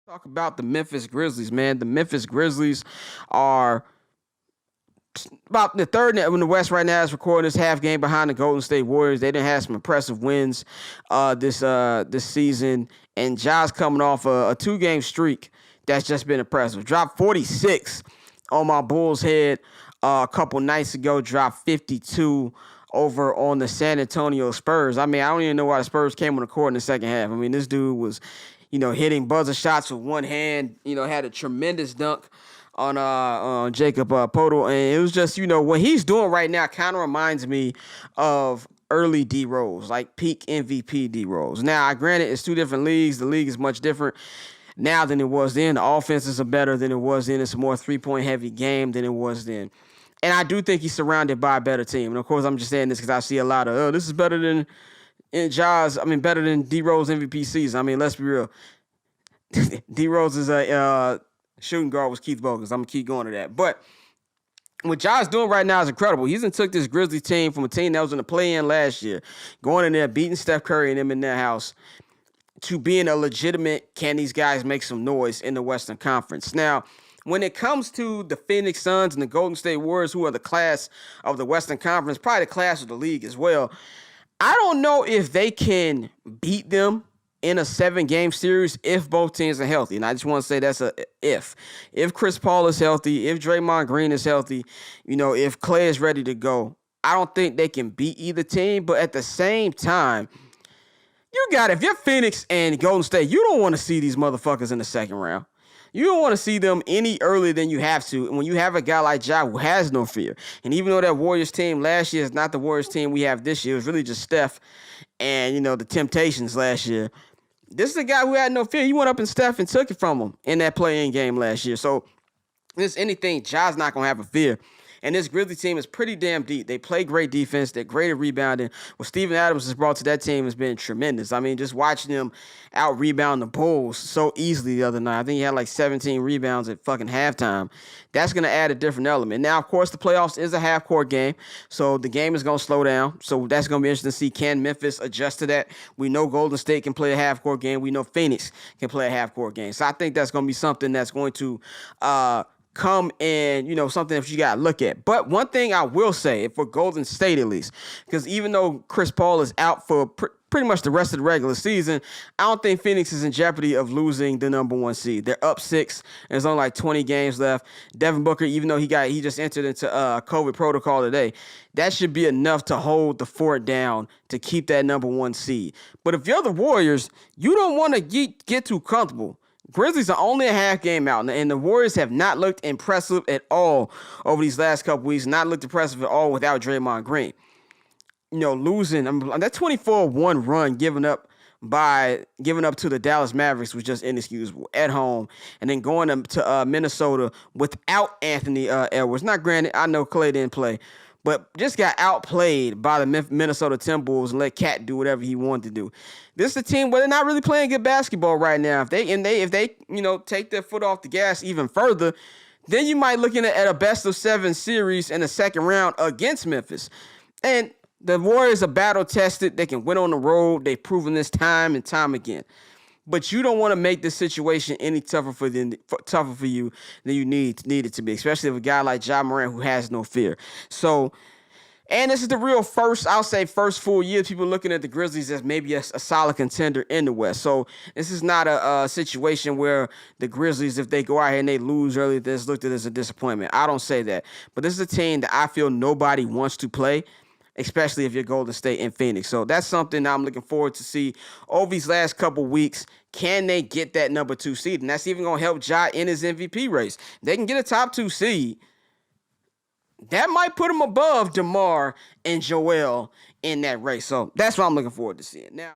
Talk about the Memphis Grizzlies, man. The Memphis Grizzlies are about the third in the West right now. Is recording this half game behind the Golden State Warriors. They didn't have some impressive wins this season, and Ja's coming off a 2-game streak that's just been impressive. Dropped 46 on my Bulls head a couple nights ago. Dropped 52 over on the San Antonio Spurs. I mean, I don't even know why the Spurs came on the court in the second half. I mean, this dude was, hitting buzzer shots with one hand, had a tremendous dunk on Jacob Podol. And it was just, what he's doing right now kind of reminds me of early D Rose, like peak MVP D Rose. Now, granted, it's two different leagues. The league is much different now than it was then. The offenses are better than it was then. It's a more three-point heavy game than it was then. And I do think he's surrounded by a better team. And, of course, I'm just saying this because I see a lot of, this is better than better than D Rose MVP season. I mean, let's be real. D Rose is a shooting guard with Keith Bogus. I'm going to keep going to that. But what Ja's doing right now is incredible. He's took this Grizzlies team from a team that was in the play-in last year, going in there, beating Steph Curry and them in their house, to being a legitimate, can these guys make some noise in the Western Conference. Now, when it comes to the Phoenix Suns and the Golden State Warriors, who are the class of the Western Conference, probably the class of the league as well, I don't know if they can beat them in a 7-game series if both teams are healthy. And I just want to say that's a if. If Chris Paul is healthy, if Draymond Green is healthy, if Clay is ready to go, I don't think they can beat either team. But at the same time, if you're Phoenix and Golden State, you don't want to see these motherfuckers in the second round. You don't want to see them any earlier than you have to. And when you have a guy like Ja who has no fear, and even though that Warriors team last year is not the Warriors team we have this year, it was really just Steph and, the Temptations last year. This is a guy who had no fear. He went up and Steph and took it from him in that play-in game last year. So, if anything, Ja's not going to have a fear. And this Grizzlies team is pretty damn deep. They play great defense. They're great at rebounding. What Steven Adams has brought to that team has been tremendous. I mean, just watching them out-rebound the Bulls so easily the other night. I think he had like 17 rebounds at fucking halftime. That's going to add a different element. Now, of course, the playoffs is a half-court game, so the game is going to slow down. So that's going to be interesting to see, can Memphis adjust to that? We know Golden State can play a half-court game. We know Phoenix can play a half-court game. So I think that's going to be something that's going to come and, something that you got to look at. But one thing I will say, for Golden State at least, because even though Chris Paul is out for pretty much the rest of the regular season, I don't think Phoenix is in jeopardy of losing the number 1 seed. They're up 6. There's only like 20 games left. Devin Booker, even though he just entered into COVID protocol today, that should be enough to hold the fort down to keep that number 1 seed. But if you're the Warriors, you don't want to get too comfortable. Grizzlies are only a half game out, and the Warriors have not looked impressive at all over these last couple weeks, not looked impressive at all without Draymond Green. Losing that 24-1 run given up to the Dallas Mavericks was just inexcusable at home, and then going to Minnesota without Anthony Edwards. Not granted, I know Clay didn't play, but just got outplayed by the Minnesota Timberwolves and let Cat do whatever he wanted to do. This is a team where they're not really playing good basketball right now. If they take their foot off the gas even further, then you might looking at a best-of-7 series in the second round against Memphis. And the Warriors are battle-tested. They can win on the road. They've proven this time and time again. But you don't want to make this situation any tougher for you than you need it to be, especially with a guy like Ja Morant who has no fear. So, and this is the real first full year people looking at the Grizzlies as maybe a solid contender in the West. So this is not a situation where the Grizzlies, if they go out here and they lose early, this looked at as a disappointment. I don't say that. But this is a team that I feel nobody wants to play, especially if you're Golden State and Phoenix. So that's something I'm looking forward to see over these last couple weeks. Can they get that number 2 seed? And that's even going to help Ja in his MVP race. They can get a top 2 seed. That might put him above DeMar and Joel in that race. So that's what I'm looking forward to seeing. Now,